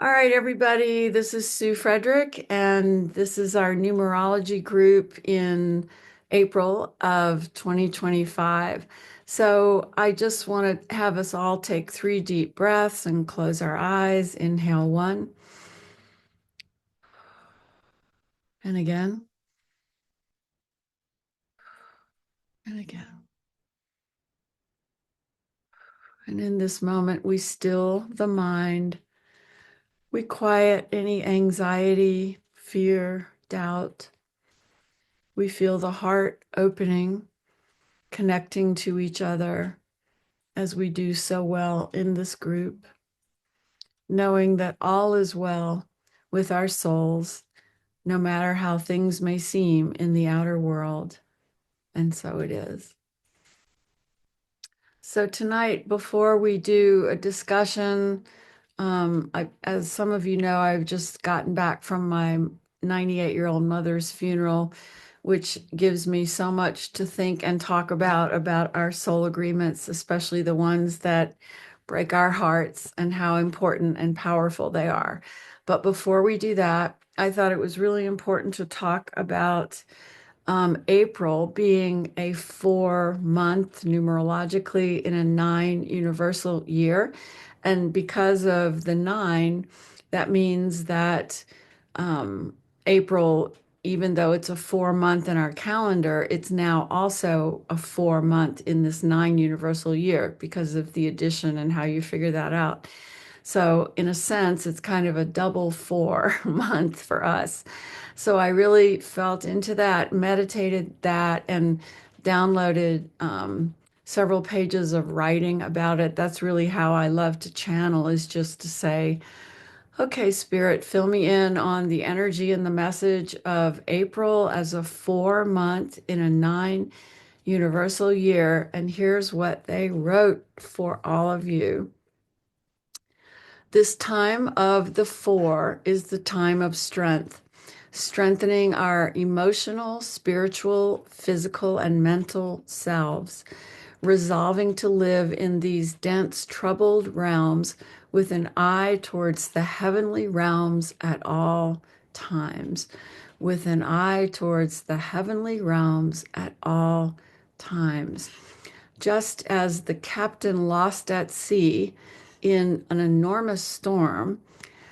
All right, everybody, this is Sue Frederick, and this is our numerology group in April of 2025. So I just want to have us all take 3 deep breaths and close our eyes. Inhale one, and again, and again. And in this moment, we still the mind, we quiet any anxiety, fear, doubt. We feel the heart opening, connecting to each other as we do so well in this group, knowing that all is well with our souls, no matter how things may seem in the outer world. And so it is. So tonight, before we do a discussion, as some of you know, I've just gotten back from my 98-year-old mother's funeral, which gives me so much to think and talk about our soul agreements, especially the ones that break our hearts and how important and powerful they are. But before we do that, I thought it was really important to talk about April being a 4 month numerologically in a 9 universal year. And because of the 9, that means that April, even though it's a 4 month in our calendar, it's now also a 4 month in this 9 universal year because of the addition and how you figure that out. So, in a sense, it's kind of a double 4 month for us. So, I really felt into that, meditated that, and downloaded several pages of writing about it. That's really how I love to channel, is just to say, okay, Spirit, fill me in on the energy and the message of April as a 4 month in a 9 universal year. And here's what they wrote for all of you. This time of the 4 is the time of strength, strengthening our emotional, spiritual, physical, and mental selves, resolving to live in these dense, troubled realms with an eye towards the heavenly realms at all times. With an eye towards the heavenly realms at all times. Just as the captain lost at sea in an enormous storm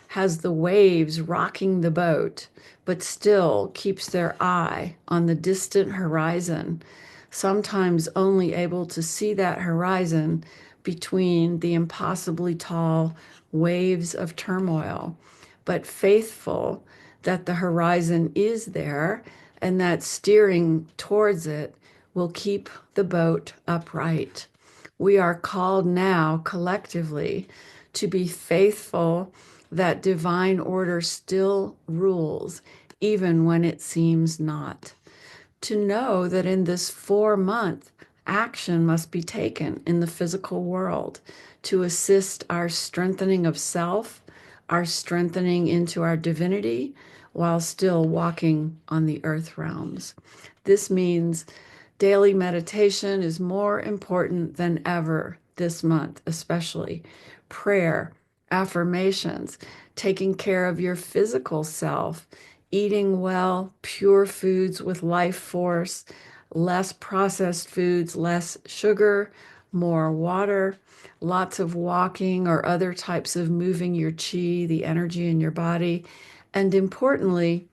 has the waves rocking the boat, but still keeps their eye on the distant horizon, sometimes only able to see that horizon between the impossibly tall waves of turmoil, but faithful that the horizon is there and that steering towards it will keep the boat upright. We are called now collectively to be faithful that divine order still rules, even when it seems not. To know that in this 4 month, action must be taken in the physical world to assist our strengthening of self, our strengthening into our divinity, while still walking on the earth realms. This means daily meditation is more important than ever this month, especially prayer, affirmations, taking care of your physical self, eating well, pure foods with life force, less processed foods, less sugar, more water, lots of walking or other types of moving your chi, the energy in your body, and importantly,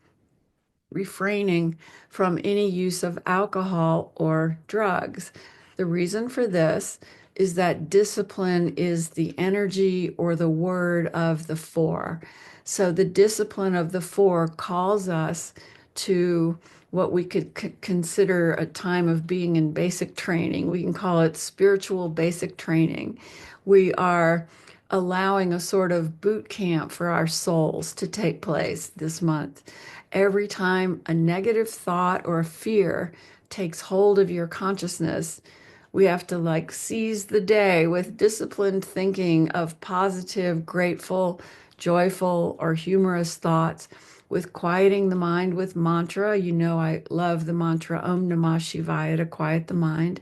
refraining from any use of alcohol or drugs. The reason for this is that discipline is the energy or the word of the 4. So the discipline of the 4 calls us to what we could consider a time of being in basic training. We can call it spiritual basic training. We are allowing a sort of boot camp for our souls to take place this month. Every time a negative thought or a fear takes hold of your consciousness, we have to like seize the day with disciplined thinking of positive, grateful, joyful, or humorous thoughts, with quieting the mind with mantra. You know, I love the mantra Om Namah Shivaya to quiet the mind,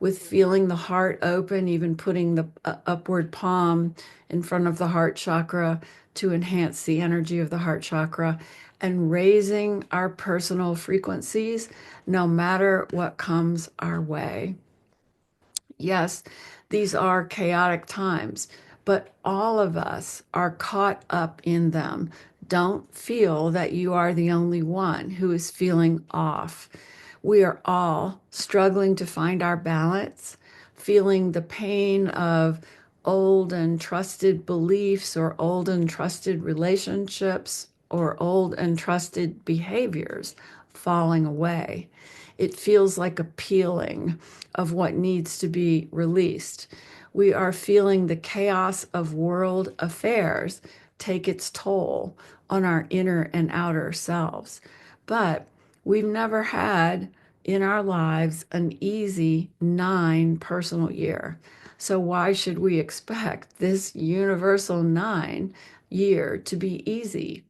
with feeling the heart open, even putting the upward palm in front of the heart chakra to enhance the energy of the heart chakra, and raising our personal frequencies no matter what comes our way. Yes, these are chaotic times, but all of us are caught up in them. Don't feel that you are the only one who is feeling off. We are all struggling to find our balance, feeling the pain of old and trusted beliefs or old and trusted relationships or old and trusted behaviors falling away. It feels like a peeling of what needs to be released. We are feeling the chaos of world affairs take its toll on our inner and outer selves. But we've never had in our lives an easy 9 personal year. So why should we expect this universal 9 year to be easy?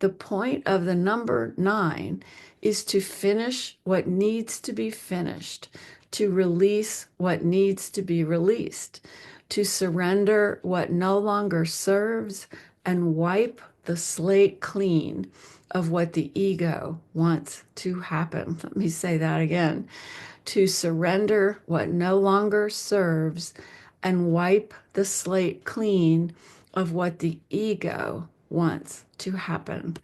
The point of the number 9 is to finish what needs to be finished, to release what needs to be released, to surrender what no longer serves, and wipe the slate clean of what the ego wants to happen. Let me say that again. To surrender what no longer serves and wipe the slate clean of what the ego wants to happen.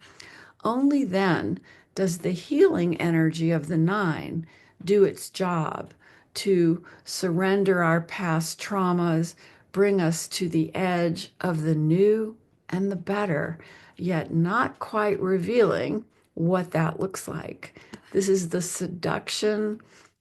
Only then does the healing energy of the 9 do its job to surrender our past traumas, bring us to the edge of the new and the better, yet not quite revealing what that looks like. This is the seduction,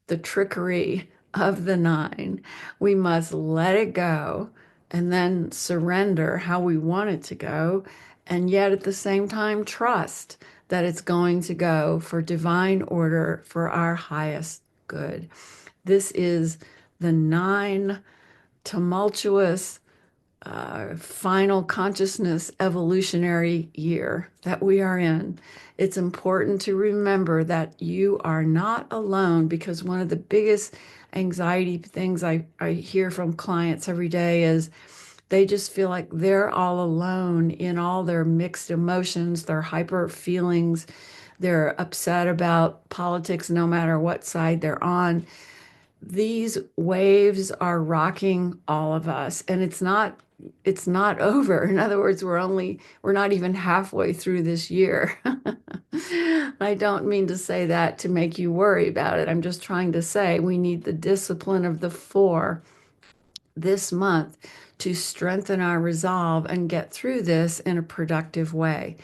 the trickery of the 9. We must let it go and then surrender how we want it to go, and yet at the same time trust that it's going to go for divine order for our highest good. This is the 9 tumultuous final consciousness evolutionary year that we are in. It's important to remember that you are not alone, because one of the biggest anxiety things I hear from clients every day is they just feel like they're all alone in all their mixed emotions, their hyper feelings. They're upset about politics no matter what side they're on. These waves are rocking all of us, and it's not over. In other words, we're not even halfway through this year. I don't mean to say that to make you worry about it. I'm just trying to say we need the discipline of the 4 this month to strengthen our resolve and get through this in a productive way.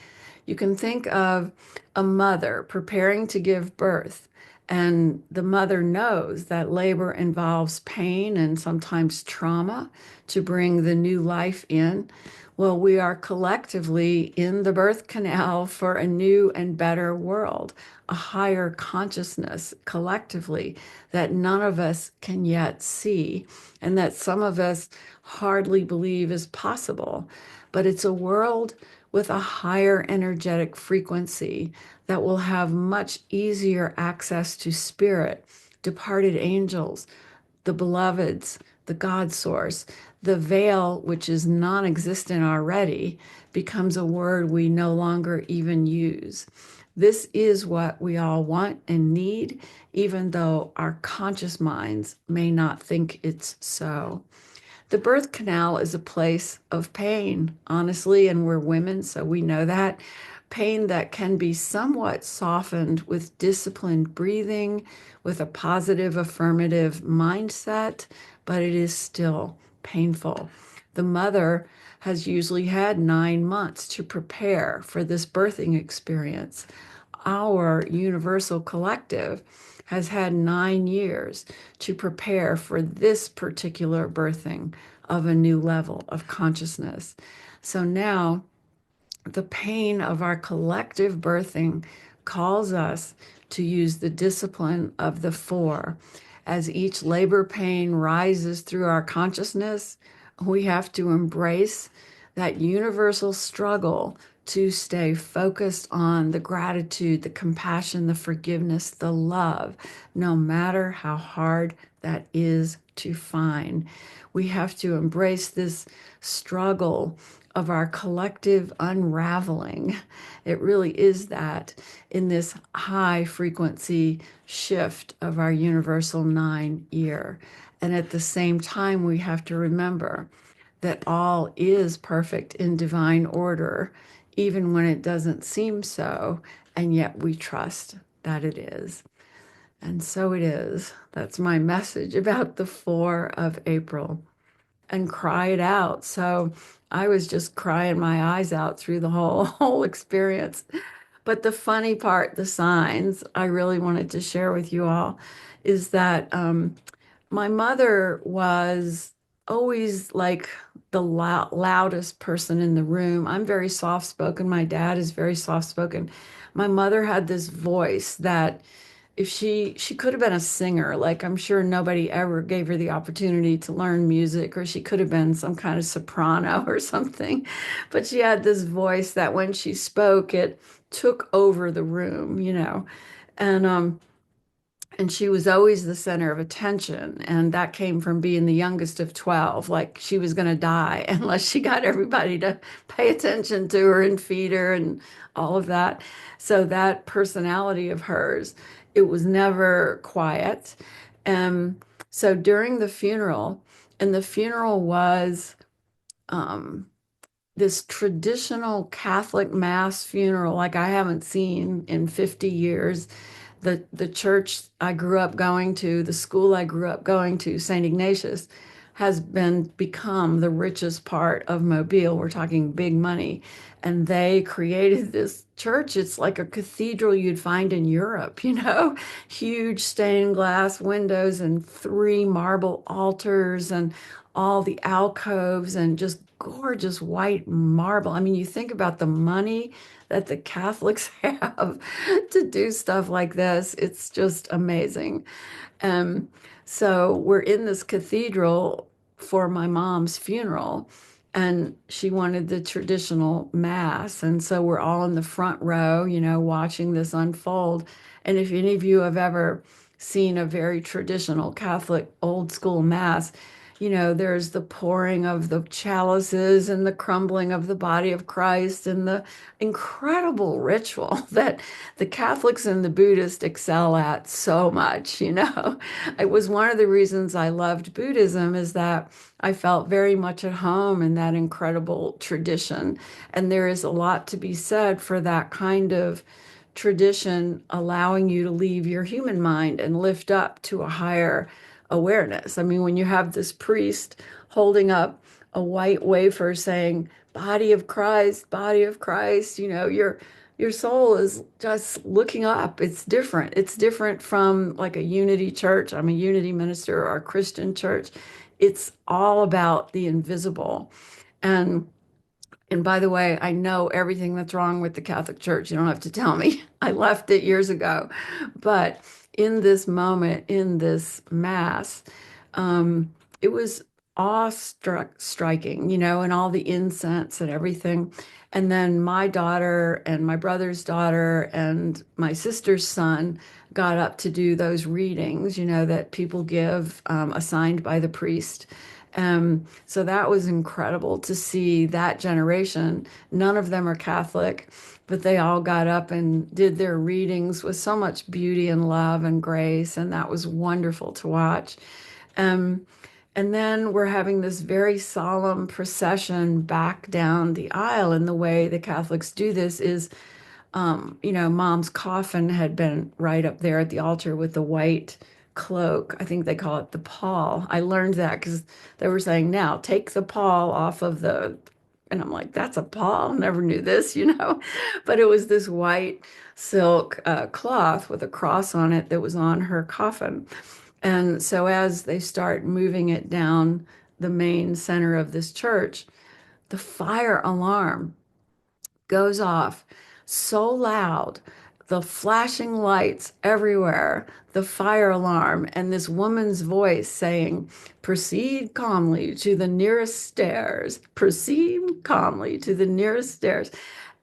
You can think of a mother preparing to give birth, and the mother knows that labor involves pain and sometimes trauma to bring the new life in. Well, we are collectively in the birth canal for a new and better world, a higher consciousness collectively that none of us can yet see, and that some of us hardly believe is possible. But it's a world with a higher energetic frequency that will have much easier access to spirit, departed angels, the beloveds, the God source. The veil, which is non existent already, becomes a word we no longer even use. This is what we all want and need, even though our conscious minds may not think it's so. The birth canal is a place of pain, honestly, and we're women, so we know that. Pain that can be somewhat softened with disciplined breathing, with a positive, affirmative mindset, but it is still painful. The mother has usually had 9 months to prepare for this birthing experience. Our universal collective has had 9 years to prepare for this particular birthing of a new level of consciousness. So now the pain of our collective birthing calls us to use the discipline of the 4. As each labor pain rises through our consciousness, we have to embrace that universal struggle to stay focused on the gratitude, the compassion, the forgiveness, the love, no matter how hard that is to find. We have to embrace this struggle of our collective unraveling. It really is that in this high frequency shift of our universal nine year. And at the same time, we have to remember that all is perfect in divine order, even when it doesn't seem so, and yet we trust that it is. And so it is. That's my message about the 4 of April. And cry it out. So I was just crying my eyes out through the whole experience. But the funny part, the signs I really wanted to share with you all is that my mother was always like the loudest person in the room. I'm very soft spoken. My dad is very soft spoken. My mother had this voice that if she could have been a singer, like I'm sure nobody ever gave her the opportunity to learn music, or she could have been some kind of soprano or something. But she had this voice that when she spoke, it took over the room, you know. And and she was always the center of attention. And that came from being the youngest of 12. Like she was going to die unless she got everybody to pay attention to her and feed her and all of that. So that personality of hers, it was never quiet. So during the funeral, and the funeral was um, this traditional Catholic mass funeral like I haven't seen in 50 years. The church I grew up going to, the school I grew up going to, St. Ignatius, has been become the richest part of Mobile. We're talking big money. And they created this church. It's like a cathedral you'd find in Europe, you know, huge stained glass windows and 3 marble altars and all the alcoves and just gorgeous white marble. I mean, you think about the money that the Catholics have to do stuff like this. It's just amazing. Um, so we're in this cathedral for my mom's funeral, and she wanted the traditional mass. And so we're all in the front row, you know, watching this unfold. And if any of you have ever seen a very traditional Catholic old school mass, you know, there's the pouring of the chalices and the crumbling of the body of Christ and the incredible ritual that the Catholics and the Buddhists excel at so much, you know. It was one of the reasons I loved Buddhism is that I felt very much at home in that incredible tradition. And there is a lot to be said for that kind of tradition, allowing you to leave your human mind and lift up to a higher awareness. I mean, when you have this priest holding up a white wafer saying, body of Christ, you know, your soul is just looking up. It's different. It's different from like a unity church. I'm a unity minister or a Christian church. It's all about the invisible. And and by the way, I know everything that's wrong with the Catholic Church. You don't have to tell me. I left it years ago. But in this moment, in this mass, it was awestruck striking, you know, and all the incense and everything. And then my daughter and my brother's daughter and my sister's son got up to do those readings, you know, that people give assigned by the priest. So that was incredible to see that generation. None of them are Catholic, but they all got up and did their readings with so much beauty and love and grace, and that was wonderful to watch. Um, and then we're having this very solemn procession back down the aisle. And the way the Catholics do this is you know, mom's coffin had been right up there at the altar with the white cloak. I think they call it the pall. I learned that because they were saying, now take the pall off of the, and I'm like, that's a pall? Never knew this, you know. But it was this white silk cloth with a cross on it that was on her coffin. And so as they start moving it down the main center of this church, the fire alarm goes off so loud, the flashing lights everywhere, the fire alarm, and this woman's voice saying, proceed calmly to the nearest stairs, proceed calmly to the nearest stairs.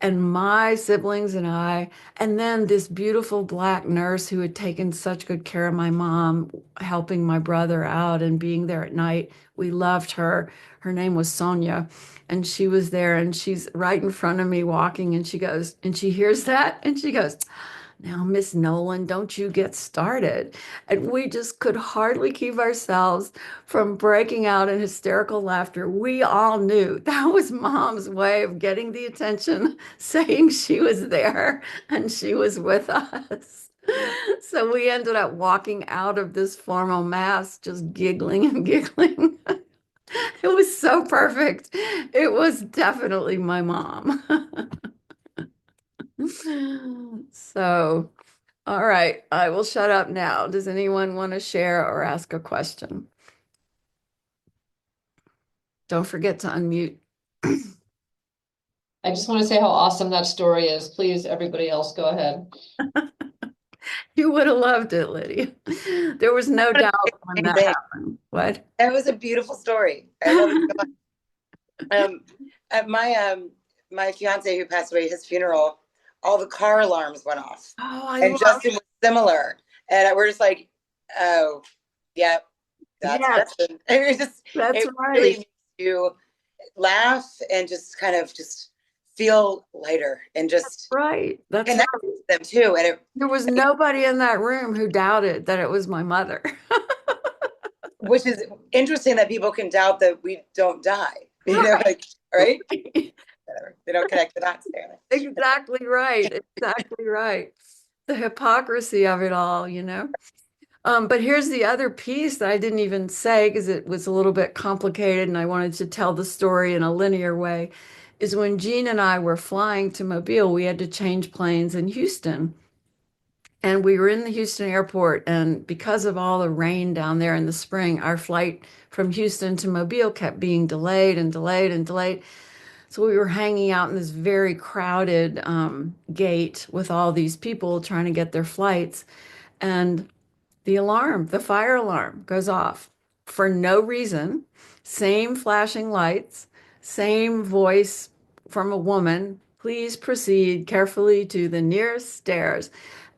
and my siblings and I, and then this beautiful black nurse who had taken such good care of my mom, helping my brother out and being there at night. We loved her. Her name was Sonia, and she was there, and she's right in front of me walking, and she goes, and she hears that, and she goes, "Now, Miss Nolan, don't you get started." And we just could hardly keep ourselves from breaking out in hysterical laughter. We all knew that was Mom's way of getting the attention, saying she was there and she was with us. So we ended up walking out of this formal mass just giggling and giggling. It was so perfect. It was definitely my mom. So. All right, I will shut up now. Does anyone want to share or ask a question? Don't forget to unmute. I just want to say how awesome that story is. Please, everybody else, go ahead. You would have loved it, Lydia. There was no doubt when Same that thing. happened. What? That was a beautiful story. I love it so much. At my fiance who passed away, his funeral, all the car alarms went off, Oh, I and love Justin was similar, and we're just like, oh, yeah, that's Yes, Justin. It was just, that's it really right. makes you laugh and just kind of just feel lighter and just Right. That's connect right. with them too. And There was nobody in that room who doubted that it was my mother. which is interesting that people can doubt that we don't die, Right. like, right? Right. Whatever. They don't connect the dots there. Exactly right. Exactly right. The hypocrisy of it all, you know? But here's the other piece that I didn't even say because it was a little bit complicated and I wanted to tell the story in a linear way, is when Gene and I were flying to Mobile, we had to change planes in Houston. And we were in the Houston airport, and because of all the rain down there in the spring, our flight from Houston to Mobile kept being delayed and delayed and delayed. So we were hanging out in this very crowded gate with all these people trying to get their flights. And the alarm, the fire alarm goes off for no reason. Same flashing lights, same voice from a woman. Please proceed carefully to the nearest stairs.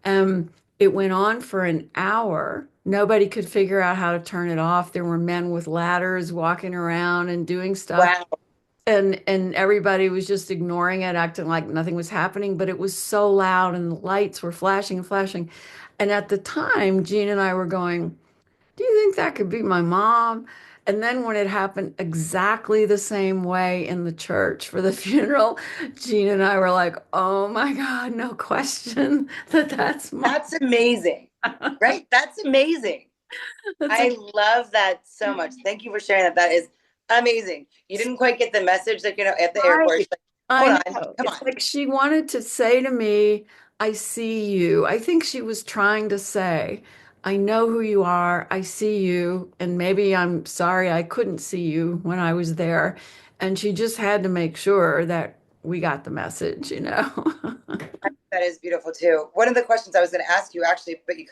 Um, it went on for an hour. Nobody could figure out how to turn it off. There were men with ladders walking around and doing stuff, Wow. and everybody was just ignoring it, acting like nothing was happening, but it was so loud and the lights were flashing and flashing. And at the time, Gene and I were going, "Do you think that could be my mom?" And then when it happened exactly the same way in the church for the funeral, Gene and I were like, "Oh my God, no question that that's mom." That's amazing. Right? That's amazing. That's I love that so much. Thank you for sharing that. That is amazing. You didn't quite get the message, like, at the airport. right. She's like, I hold on, know. come It's on. like she wanted to say to me, "I see you." I think she was trying to say, "I know who you are. I see you. And maybe I'm sorry I couldn't see you when I was there." And she just had to make sure that we got the message, you know? That is beautiful too. One of the questions I was going to ask you actually, but you